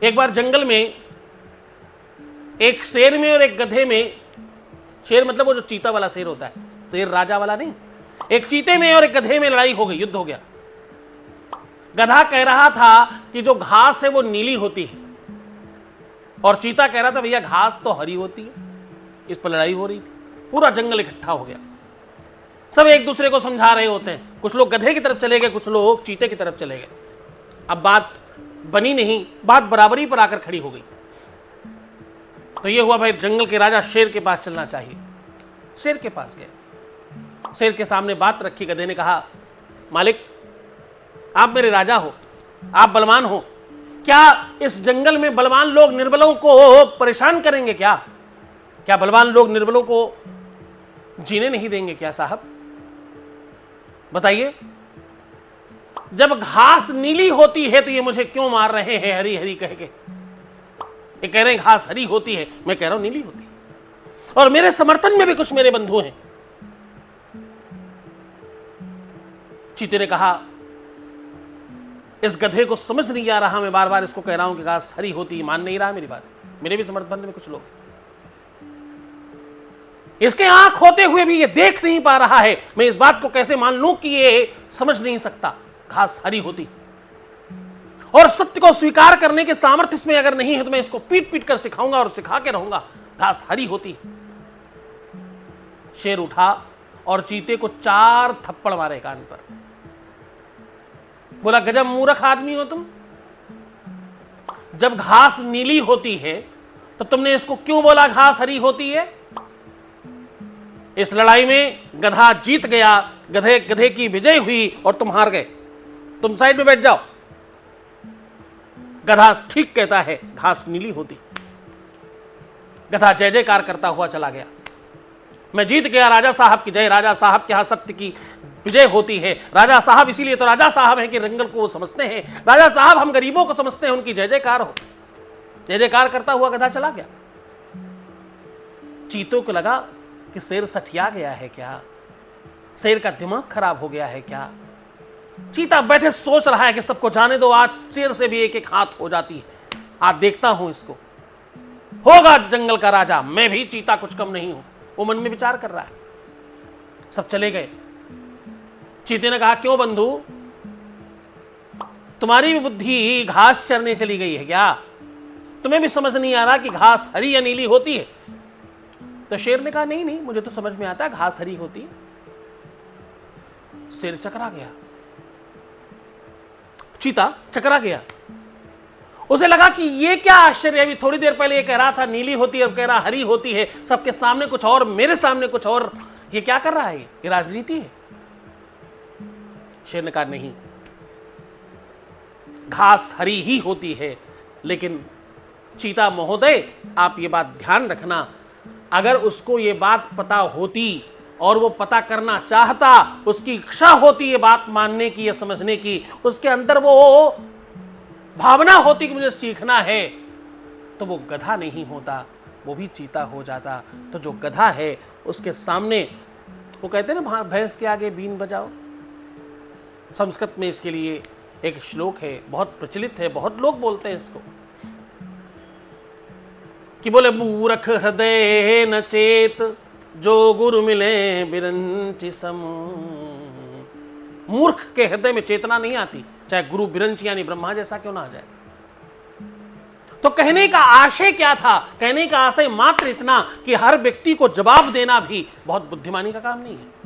एक बार जंगल में एक शेर में और एक गधे में, शेर मतलब वो जो चीता वाला शेर होता है, शेर राजा वाला नहीं, एक चीते में और एक गधे में लड़ाई हो गई, युद्ध हो गया। गधा कह रहा था कि जो घास है वो नीली होती है, और चीता कह रहा था भैया घास तो हरी होती है। इस पर लड़ाई हो रही थी, पूरा जंगल इकट्ठा हो गया, सब एक दूसरे को समझा रहे होते हैं। कुछ लोग गधे की तरफ चले गए, कुछ लोग चीते की तरफ चले गए। अब बात बनी नहीं, बात बराबरी पर आकर खड़ी हो गई। तो ये हुआ भाई जंगल के राजा शेर के पास चलना चाहिए। शेर के पास गए, शेर के सामने बात रखी। गधे ने कहा, मालिक आप मेरे राजा हो, आप बलवान हो, क्या इस जंगल में बलवान लोग निर्बलों को परेशान करेंगे क्या? क्या बलवान लोग निर्बलों को जीने नहीं देंगे क्या साहब? बताइए, जब घास नीली होती है तो ये मुझे क्यों मार रहे हैं हरी हरी कह के? ये कह रहे हैं घास हरी होती है, मैं कह रहा हूं नीली होती है, और मेरे समर्थन में भी कुछ मेरे बंधु हैं। चीते ने कहा, इस गधे को समझ नहीं आ रहा, मैं बार बार इसको कह रहा हूं कि घास हरी होती है, मान नहीं रहा मेरी बात। मेरे भी समर्थन में कुछ लोग, इसके आंख होते हुए भी ये देख नहीं पा रहा है, मैं इस बात को कैसे मान लूं कि ये समझ नहीं सकता घास हरी होती। और सत्य को स्वीकार करने के सामर्थ्य इसमें अगर नहीं है तो मैं इसको पीट पीट कर सिखाऊंगा और सिखा के रहूंगा घास हरी होती। शेर उठा और चीते को 4 थप्पड़ मारे कान पर। बोला, गजब मूर्ख आदमी हो तुम, जब घास नीली होती है तो तुमने इसको क्यों बोला घास हरी होती है? इस लड़ाई में गधा जीत गया, गधे की विजय हुई और तुम हार गए। तुम साइड में बैठ जाओ। गधा ठीक कहता है, घास नीली होती। गधा जय जयकार करता हुआ चला गया, मैं जीत गया, राजा साहब की जय, राजा साहब के यहां सत्य की विजय होती है। राजा साहब इसीलिए तो राजा साहब है कि जंगल को वो समझते हैं, राजा साहब हम गरीबों को समझते हैं, उनकी जय जयकार हो। जय जयकार करता हुआ गधा चला गया। चीतों को लगा कि शेर सठिया गया है क्या, शेर का दिमाग खराब हो गया है क्या? चीता बैठे सोच रहा है कि सबको जाने दो, आज शेर से भी एक एक हाथ हो जाती है, आज देखता हूं इसको, होगा जंगल का राजा, मैं भी चीता कुछ कम नहीं हूं। वो मन में विचार कर रहा है। सब चले गए। चीते ने कहा, क्यों बंधु, तुम्हारी भी बुद्धि घास चरने चली गई है क्या? तुम्हें भी समझ नहीं आ रहा कि घास हरी या नीली होती है? तो शेर ने कहा, नहीं नहीं, मुझे तो समझ में आता है घास हरी होती है। शेर चकरा गया, चीता चकरा गया। उसे लगा कि ये क्या आश्चर्य, अभी थोड़ी देर पहले ये कह रहा था नीली होती है, अब कह रहा हरी होती है, सबके सामने कुछ और, मेरे सामने कुछ और, ये क्या कर रहा है? ये राजनीति है। शेर ने कहा, नहीं, घास हरी ही होती है, लेकिन चीता महोदय आप ये बात ध्यान रखना, अगर उसको ये बात पता होती और वो पता करना चाहता, उसकी इच्छा होती ये बात मानने की या समझने की, उसके अंदर वो भावना होती कि मुझे सीखना है, तो वो गधा नहीं होता, वो भी चीता हो जाता। तो जो गधा है उसके सामने, वो कहते हैं ना, भैंस के आगे बीन बजाओ। संस्कृत में इसके लिए एक श्लोक है, बहुत प्रचलित है, बहुत लोग बोलते हैं इसको, कि बोले, मूर्ख हृदय न चेत जो गुरु मिले बिरंचि सम। मूर्ख के हृदय में चेतना नहीं आती, चाहे गुरु बिरंचि यानी ब्रह्मा जैसा क्यों ना आ जाए। तो कहने का आशय क्या था? कहने का आशय मात्र इतना कि हर व्यक्ति को जवाब देना भी बहुत बुद्धिमानी का काम नहीं है।